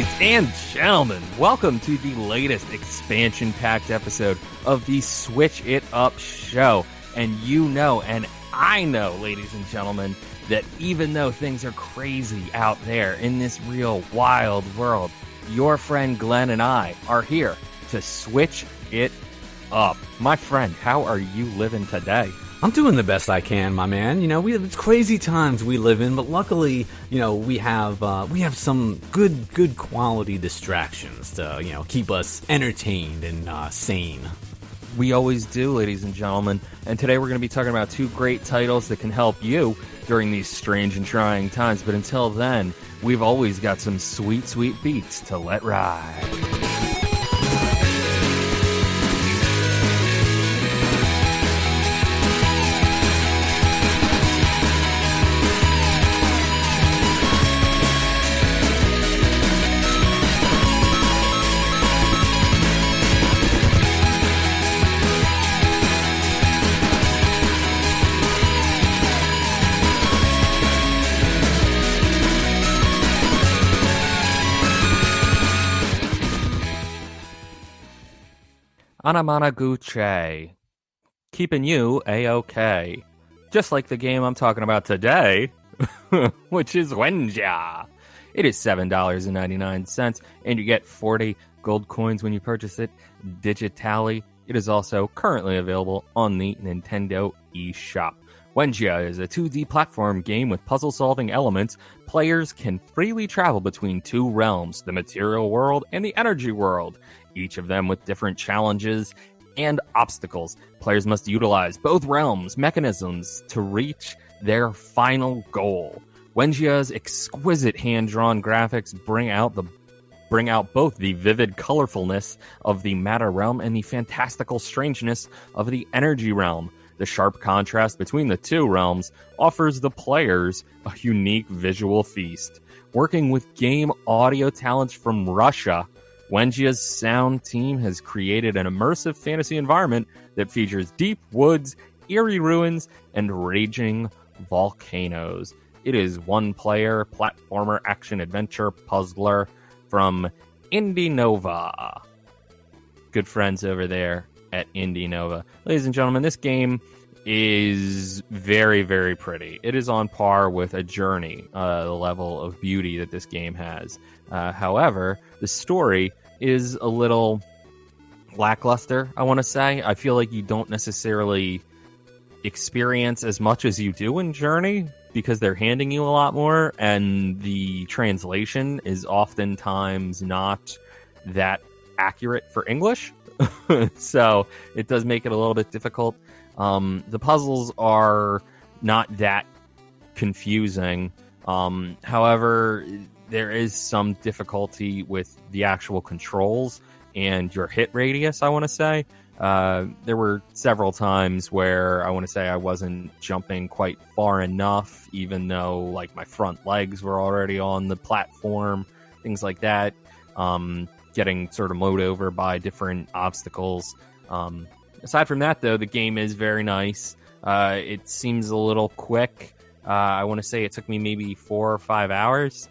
Ladies and gentlemen, welcome to the latest expansion-packed episode of the Switch It Up show. And you know, and I know, ladies and gentlemen, that even though things are crazy out there in this real wild world, your friend Glenn and I are here to switch it up. My friend, how are you living today? I'm doing the best I can, my man. You know, it's crazy times we live in, but luckily, you know, we have some good quality distractions to, keep us entertained and sane. We always do, ladies and gentlemen. And today we're going to be talking about two great titles that can help you during these strange and trying times. But until then, we've always got some sweet, sweet beats to let ride. Anamanaguche, keeping you A-OK. Just like the game I'm talking about today, which is Wenjia. It is $7.99, and you get 40 gold coins when you purchase it digitally. It is also currently available on the Nintendo eShop. Wenjia is a 2D platform game with puzzle-solving elements. Players can freely travel between two realms, the material world and the energy world, each of them with different challenges and obstacles. Players must utilize both realms' mechanisms to reach their final goal. Wenjia's exquisite hand-drawn graphics bring out both the vivid colorfulness of the matter realm and the fantastical strangeness of the energy realm. The sharp contrast between the two realms offers the players a unique visual feast. Working with game audio talents from Russia, Wenjia's sound team has created an immersive fantasy environment that features deep woods, eerie ruins, and raging volcanoes. It is one-player platformer action-adventure puzzler from Indie Nova. Good friends over there at Indie Nova. Ladies and gentlemen, this game is very, very pretty. It is on par with A Journey, the level of beauty that this game has. However, the story is a little lackluster, I want to say. I feel like you don't necessarily experience as much as you do in Journey because they're handing you a lot more, and the translation is oftentimes not that accurate for English. So it does make it a little bit difficult. The puzzles are not that confusing. However, there is some difficulty with the actual controls and your hit radius, I want to say. There were several times where I want to say I wasn't jumping quite far enough, even though like my front legs were already on the platform, things like that. Getting sort of mowed over by different obstacles. Aside from that, though, the game is very nice. It seems a little quick. I want to say it took me maybe 4 or 5 hours.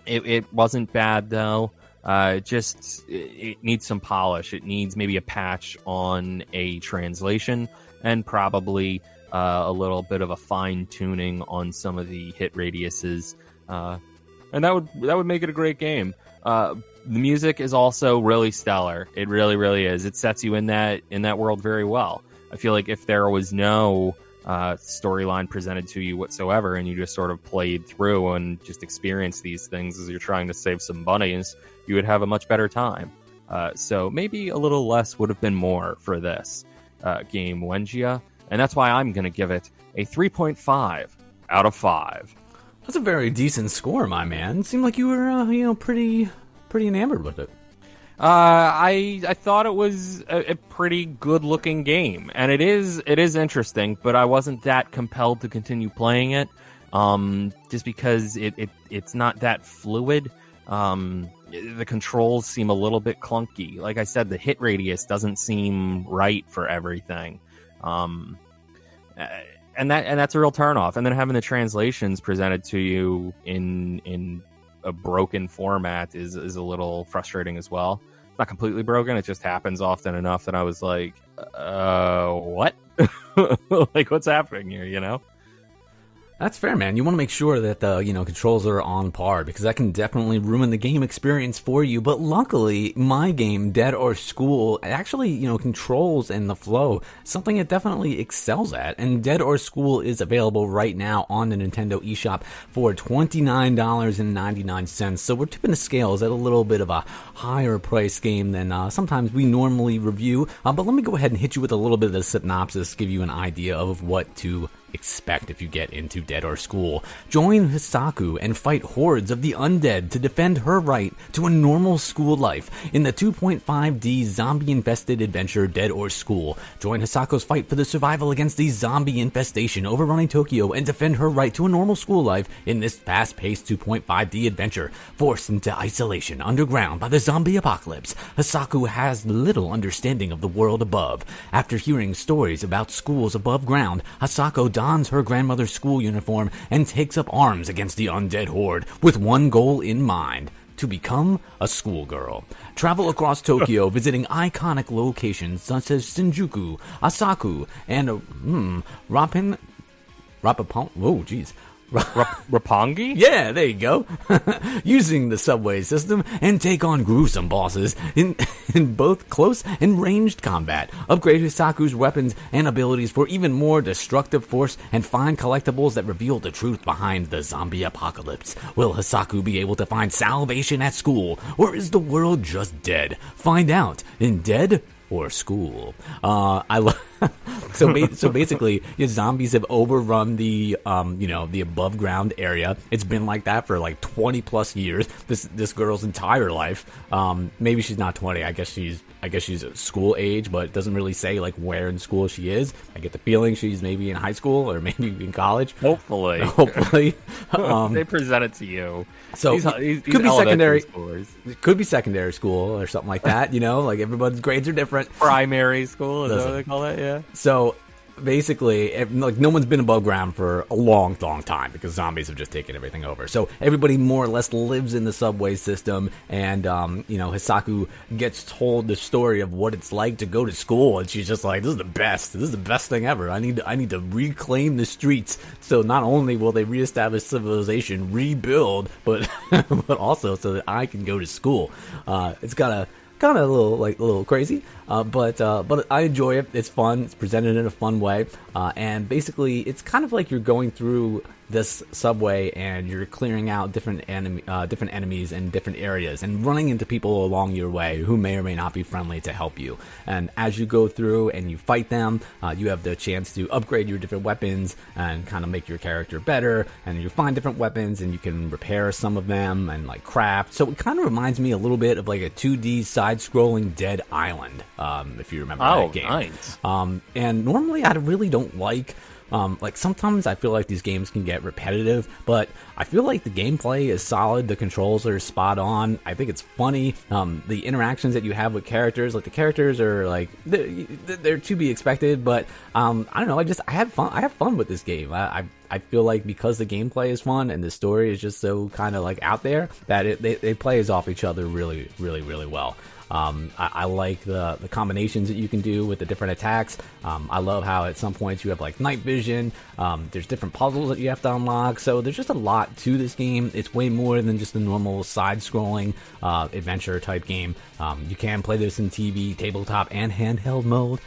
It wasn't bad, though. It needs some polish. It needs maybe a patch on a translation and probably a little bit of a fine-tuning on some of the hit radiuses. And that would make it a great game. The music is also really stellar. It really, really is. It sets you in that world very well. I feel like if there was no storyline presented to you whatsoever, and you just sort of played through and just experienced these things as you're trying to save some bunnies, you would have a much better time. So maybe a little less would have been more for this game, Wenjia, and that's why I'm going to give it a 3.5 out of 5. That's a very decent score, my man. It seemed like you were, pretty enamored with it. I thought it was a pretty good-looking game, and it is interesting, but I wasn't that compelled to continue playing it, just because it's not that fluid. The controls seem a little bit clunky. Like I said, the hit radius doesn't seem right for everything. And that's a real turnoff. And then having the translations presented to you in a broken format is a little frustrating as well. It's not completely broken. It just happens often enough that I was like, what? Like, what's happening here, you know? That's fair, man. You want to make sure that the controls are on par, because that can definitely ruin the game experience for you. But luckily, my game, Dead or School, actually controls and the flow, something it definitely excels at. And Dead or School is available right now on the Nintendo eShop for $29.99. So we're tipping the scales at a little bit of a higher price game than sometimes we normally review. But let me go ahead and hit you with a little bit of the synopsis, give you an idea of what to expect if you get into Dead or School. Join Hisaku and fight hordes of the undead to defend her right to a normal school life in the 2.5D zombie-infested adventure Dead or School. Join Hisaku's fight for the survival against the zombie infestation overrunning Tokyo and defend her right to a normal school life in this fast-paced 2.5D adventure. Forced into isolation underground by the zombie apocalypse, Hisaku has little understanding of the world above. After hearing stories about schools above ground, Hisako dons her grandmother's school uniform and takes up arms against the undead horde with one goal in mind: to become a schoolgirl. Travel across Tokyo, visiting iconic locations such as Shinjuku, Asaku, and Rapapon. Whoa, jeez. Roppongi? Yeah, there you go. Using the subway system and take on gruesome bosses in both close and ranged combat. Upgrade Hisaku's weapons and abilities for even more destructive force and find collectibles that reveal the truth behind the zombie apocalypse. Will Hisaku be able to find salvation at school, or is the world just dead? Find out in Dead or School. So basically, zombies have overrun the the above ground area. It's been like that for like 20 plus years. This girl's entire life. Maybe she's not 20. I guess she's school age, but it doesn't really say like where in school she is. I get the feeling she's maybe in high school or maybe in college. Hopefully. They present it to you. So these could be secondary. Schoolers. It could be secondary school or something like that. Like everybody's grades are different. Primary school, is that what they call it? Yeah. So basically, no one's been above ground for a long time because zombies have just taken everything over. So everybody more or less lives in the subway system, and Hisaku gets told the story of what it's like to go to school, and she's just like, "This is the best. This is the best thing ever. I need to reclaim the streets." So not only will they reestablish civilization, rebuild, but but also so that I can go to school. It's got a kind of a little crazy, but I enjoy it. It's fun. It's presented in a fun way, and basically, it's kind of like you're going through this subway and you're clearing out different enemies in different areas and running into people along your way who may or may not be friendly to help you. And as you go through and you fight them, you have the chance to upgrade your different weapons and kind of make your character better. And you find different weapons and you can repair some of them and like craft. So it kind of reminds me a little bit of like a 2D side-scrolling Dead Island, if you remember that game. Nice. And normally I really don't like sometimes I feel like these games can get repetitive, but I feel like the gameplay is solid. The controls are spot on. I think it's funny. The interactions that you have with characters, like the characters are like, they're to be expected, but I don't know. I have fun. I have fun with this game. I feel like because the gameplay is fun and the story is just so kind of like out there that they plays off each other really, really, really well. I like the combinations that you can do with the different attacks. I love how at some points you have like night vision. There's different puzzles that you have to unlock. So there's just a lot to this game. It's way more than just a normal side-scrolling adventure type game. You can play this in TV, tabletop, and handheld mode.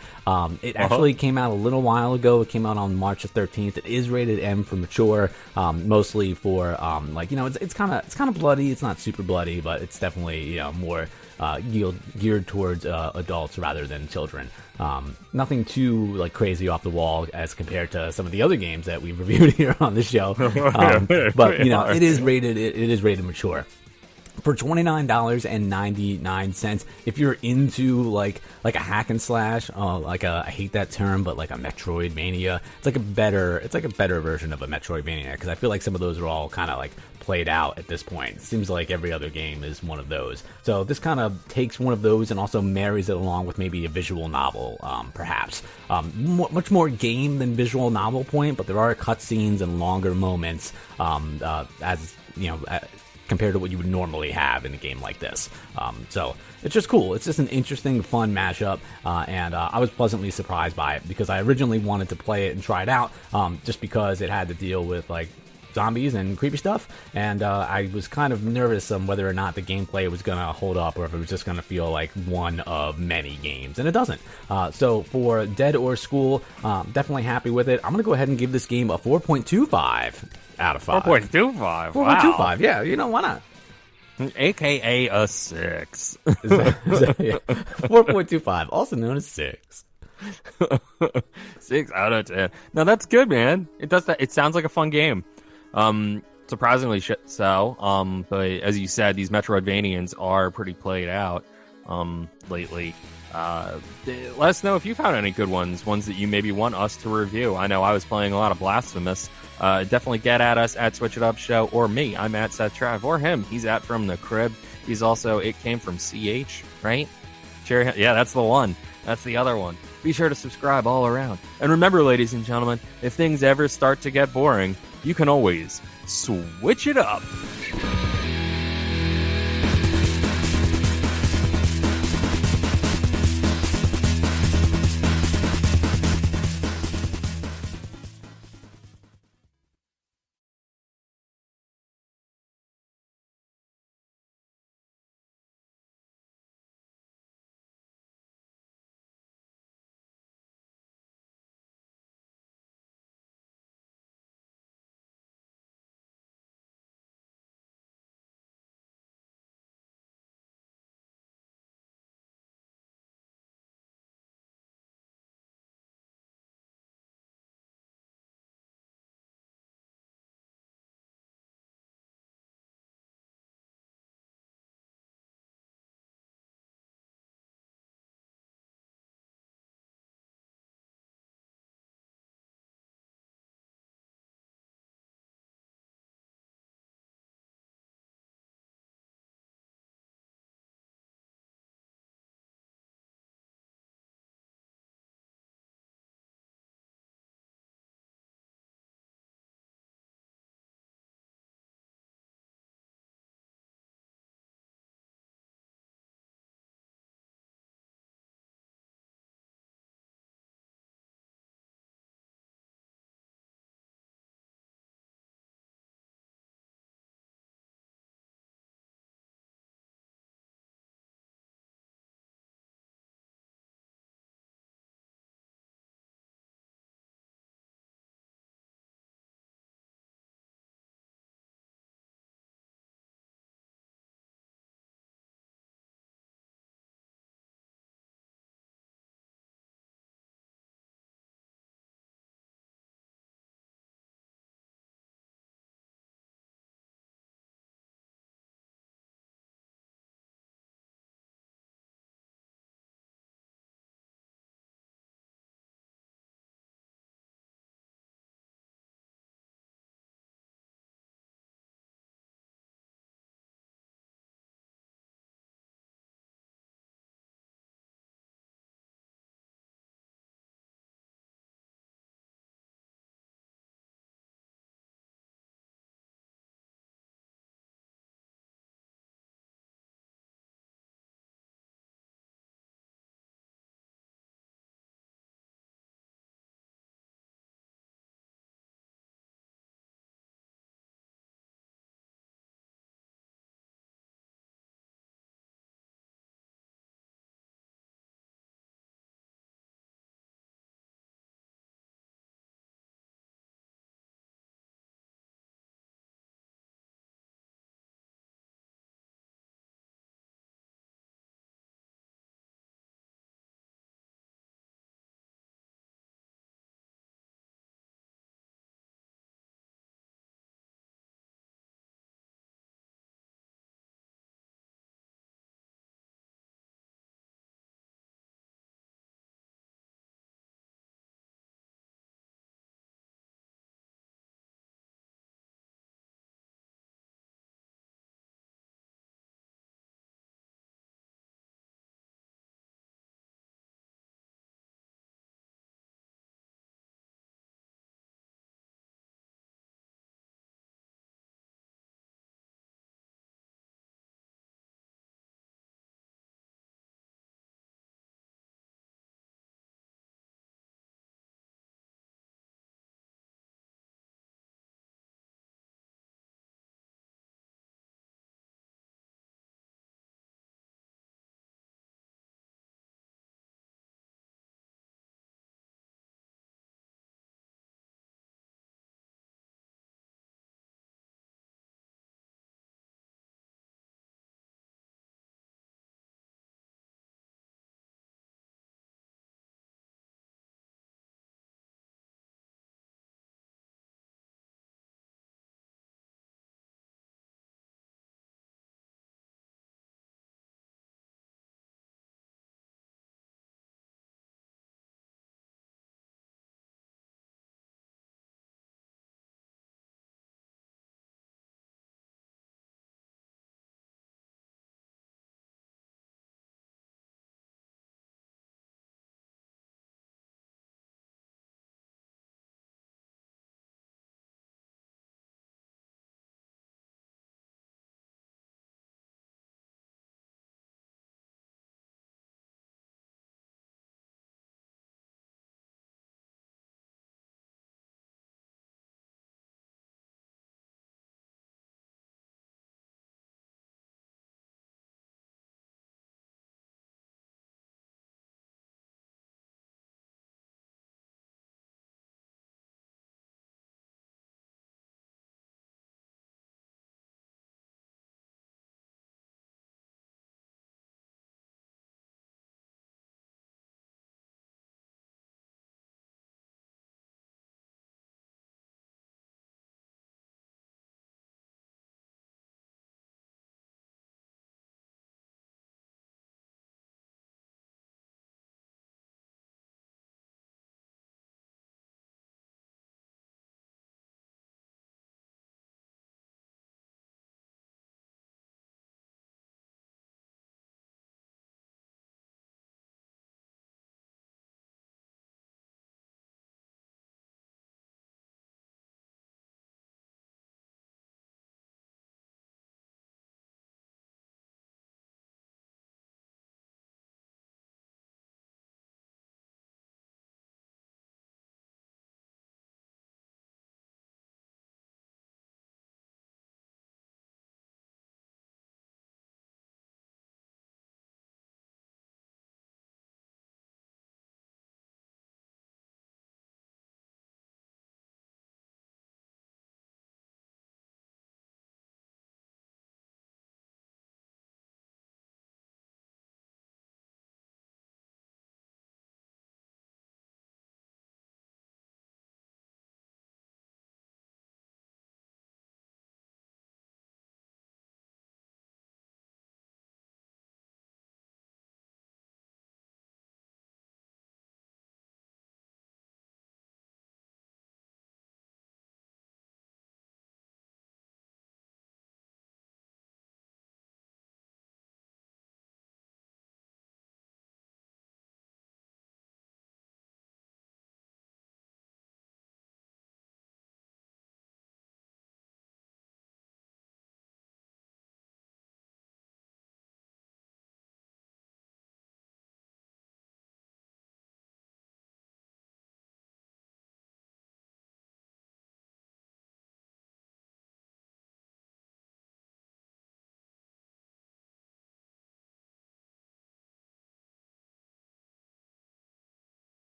It actually came out a little while ago. It came out on March 13th. It is rated M for mature, mostly for it's kind of bloody. It's not super bloody, but it's definitely more geared towards adults rather than children. Nothing too like crazy off the wall as compared to some of the other games that we've reviewed here on the show. But it is rated mature. For $29.99, if you're into like a hack and slash, I hate that term, but like a Metroidvania, it's like a better version of a Metroidvania, because I feel like some of those are all kind of like played out at this point. It seems like every other game is one of those. So this kind of takes one of those and also marries it along with maybe a visual novel, perhaps. Much more game than visual novel point, but there are cutscenes and longer moments, compared to what you would normally have in a game like this. So it's just cool. It's just an interesting, fun mashup, and I was pleasantly surprised by it because I originally wanted to play it and try it out, just because it had to deal with like zombies and creepy stuff, and I was kind of nervous on whether or not the gameplay was gonna hold up or if it was just gonna feel like one of many games, and it doesn't. So for Dead or School, definitely happy with it. I'm gonna go ahead and give this game a 4.25 out of 5. 4.25. 4.25. Wow. Yeah, you know, why not? AKA a 6. 4.25, also known as 6. 6 out of 10. No, that's good, man. It does that. It sounds like a fun game. Surprisingly so. But as you said, these Metroidvanians are pretty played out lately. Let us know if you found any good ones that you maybe want us to review. I know I was playing a lot of Blasphemous. Definitely get at us at SwitchITUP Show, or me. I'm at Seth Trav, or him. He's at From the Crib. He's also It Came From CH, right? Yeah, that's the one. That's the other one. Be sure to subscribe all around. And remember, ladies and gentlemen, if things ever start to get boring, you can always switch it up.